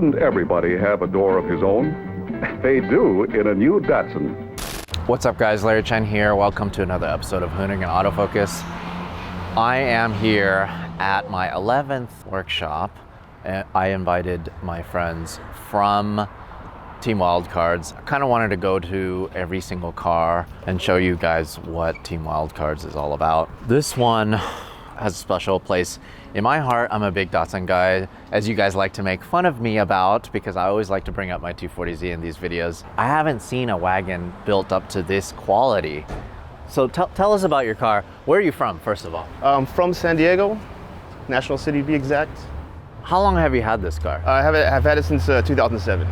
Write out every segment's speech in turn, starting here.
shouldn't everybody have a door of his own? They do in a new Datsun. What's up guys, Larry Chen here. Welcome to another episode of Hoonigan Autofocus. I am here at my 11th workshop. I invited my friends from Team Wildcards. I kind of wanted to go to every single car and show you guys what Team Wildcards is all about. This one has a special place in my heart. I'm a big Datsun guy, as you guys like to make fun of me about, because I always like to bring up my 240Z in these videos. I haven't seen a wagon built up to this quality. So tell us about your car. Where are you from, first of all? From San Diego, National City to be exact. How long have you had this car? I've had it since 2007.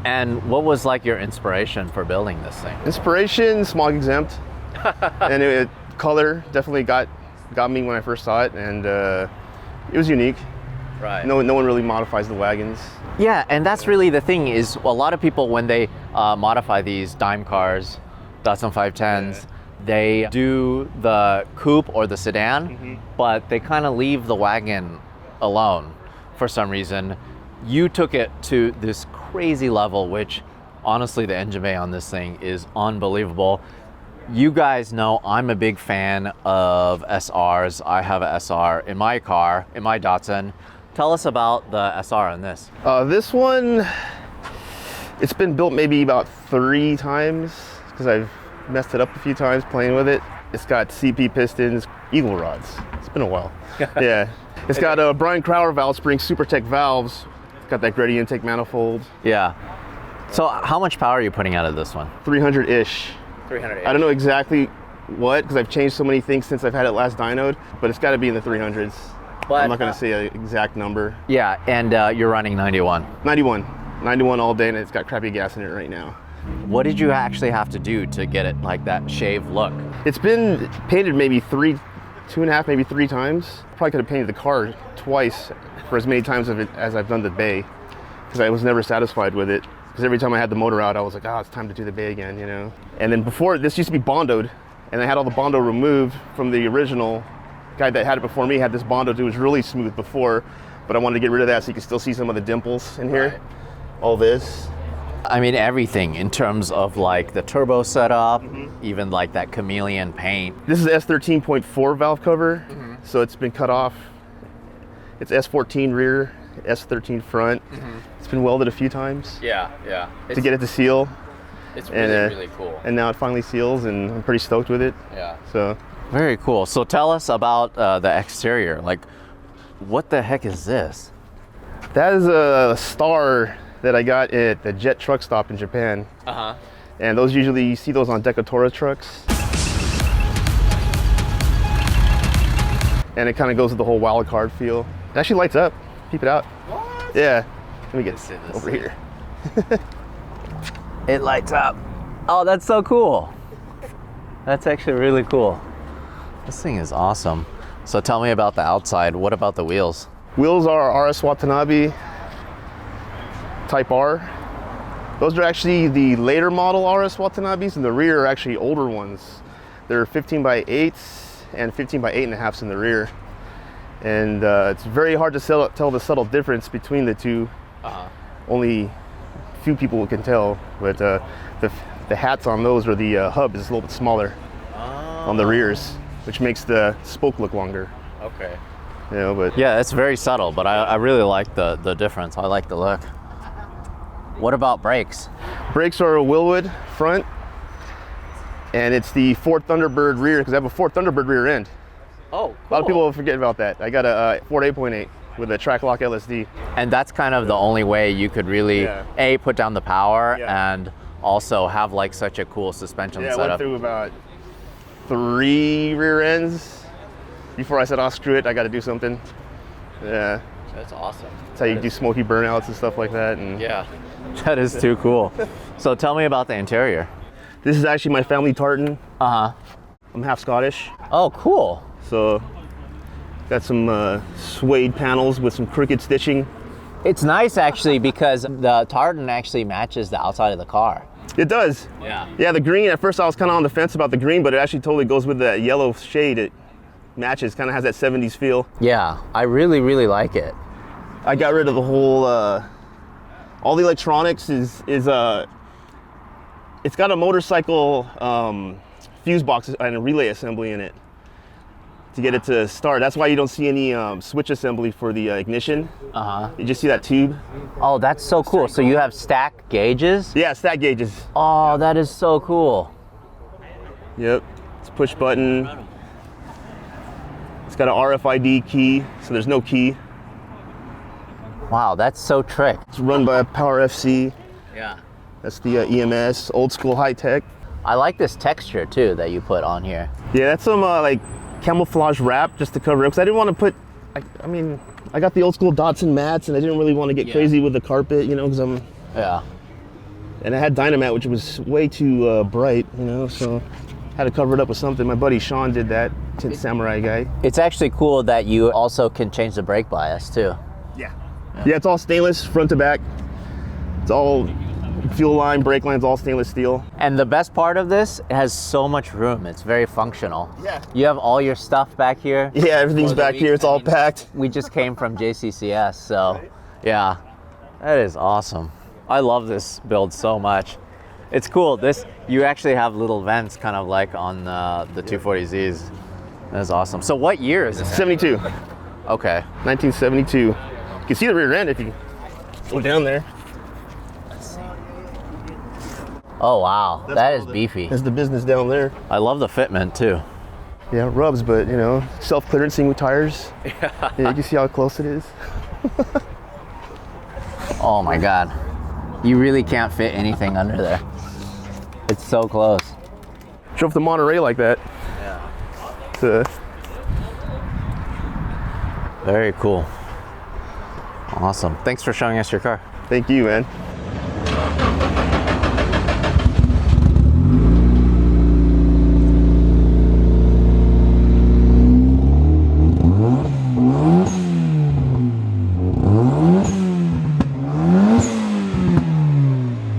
And what was like your inspiration for building this thing? Inspiration, smog exempt. And color definitely got me when I first saw it, and it was unique. Right. No one really modifies the wagons. Yeah, and that's really the thing, is a lot of people, when they modify these dime cars, Datsun 510s, they do the coupe or the sedan, but they kind of leave the wagon alone for some reason. You took it to this crazy level, which honestly the engine bay on this thing is unbelievable. You guys know I'm a big fan of SRs. I have a SR in my car, in my Datsun. Tell us about the SR on this. This one, it's been built maybe about 3 times because I've messed it up a few times playing with it. It's got CP pistons, eagle rods. It's been a while. Yeah. It's got a Brian Crowder valve spring Super Tech valves. It's got that gradient intake manifold. Yeah. So how much power are you putting out of this one? 300-ish. 300. I don't know exactly what, because I've changed so many things since I've had it last dynoed, but it's got to be in the 300s. But I'm not going to say an exact number. Yeah, and you're running 91. 91 all day, and it's got crappy gas in it right now. What did you actually have to do to get it like that shave look? It's been painted maybe 2.5, maybe 3 times. Probably could have painted the car twice for as many times as I've done the bay, because I was never satisfied with it. Because every time I had the motor out, I was like, it's time to do the bay again, you know? And then before, this used to be Bondoed, and I had all the Bondo removed from the original. Guy that had it before me had this Bondoed. It was really smooth before, but I wanted to get rid of that so you can still see some of the dimples in here. Right. All this. I mean, everything in terms of like the turbo setup, even like that chameleon paint. This is S13.4 valve cover, so it's been cut off. It's S14 rear, S13 front. It's been welded a few times. Yeah. To get it to seal. It's really cool. And now it finally seals, and I'm pretty stoked with it. Yeah. So. Very cool. So tell us about the exterior. Like, what the heck is this? That is a star that I got at the Jet truck stop in Japan. And those usually, you see those on Decatura trucks. And it kind of goes with the whole wild card feel. It actually lights up. Peep it out. What? Yeah. Let me get it over here. It lights up. Oh, that's so cool. That's actually really cool. This thing is awesome. So tell me about the outside. What about the wheels? Wheels are RS Watanabe Type R. Those are actually the later model RS Watanabes, and the rear are actually older ones. They're 15x8s and 15x8.5s in the rear. And it's very hard to tell the subtle difference between the two. Only few people can tell, but the hats on those, or the hub, is a little bit smaller on the rears, which makes the spoke look longer. Okay. You know, but yeah, it's very subtle, but I really like the difference. I like the look. What about brakes? Brakes are a Willwood front, and it's the Ford Thunderbird rear, because I have a Ford Thunderbird rear end. Oh, cool. A lot of people forget about that. I got a Ford 8.8 with a track lock LSD. And that's kind of the only way you could really, A, put down the power, and also have like such a cool suspension setup. I went through about 3 rear ends before I said, screw it, I got to do something. Yeah. That's awesome. That's how you do smoky burnouts and stuff like that. And yeah, that is too cool. So tell me about the interior. This is actually my family tartan. I'm half Scottish. Oh, cool. So got some suede panels with some crooked stitching. It's nice actually, because the tartan actually matches the outside of the car. It does. Yeah. Yeah, the green, at first I was kind of on the fence about the green, but it actually totally goes with that yellow shade. It matches, kind of has that 70s feel. Yeah, I really, really like it. I got rid of the whole All the electronics is it's got a motorcycle fuse box and a relay assembly in it to get it to start. That's why you don't see any switch assembly for the ignition. You just see that tube. Oh, that's so cool. So you have stack gauges? Yeah, stack gauges. Oh, that is so cool. Yep, it's push button. It's got an RFID key, so there's no key. Wow, that's so trick. It's run by a Power FC. Yeah. That's the EMS, old school high tech. I like this texture too that you put on here. Yeah, that's some like camouflage wrap just to cover it, because I didn't want to put, I mean, I got the old school Datsun mats and I didn't really want to get crazy with the carpet, you know, because and I had Dynamat, which was way too bright, you know, so had to cover it up with something. My buddy Sean did that, Samurai guy. It's actually cool that you also can change the brake bias too. Yeah, it's all stainless front to back. It's all fuel line, brake lines, all stainless steel. And the best part of this, it has so much room. It's very functional. Yeah. You have all your stuff back here. Yeah, everything's back here. It's all packed. We just came from JCCS, so yeah, that is awesome. I love this build so much. It's cool. You actually have little vents kind of like on the 240Zs. That's awesome. So what year is this? 72. Okay. 1972. You can see the rear end if you go down there. Oh wow, that is beefy. That's the business down there. I love the fitment too. Yeah, it rubs, but you know, self-clearancing with tires. Yeah, you can see how close it is. Oh my God. You really can't fit anything under there. It's so close. Drove to Monterey like that. Yeah. Very cool. Awesome. Thanks for showing us your car. Thank you, man.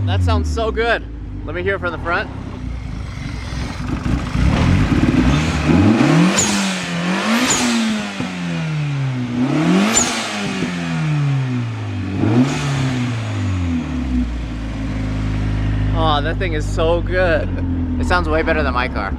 That sounds so good. Let me hear it from the front. Oh, that thing is so good. It sounds way better than my car.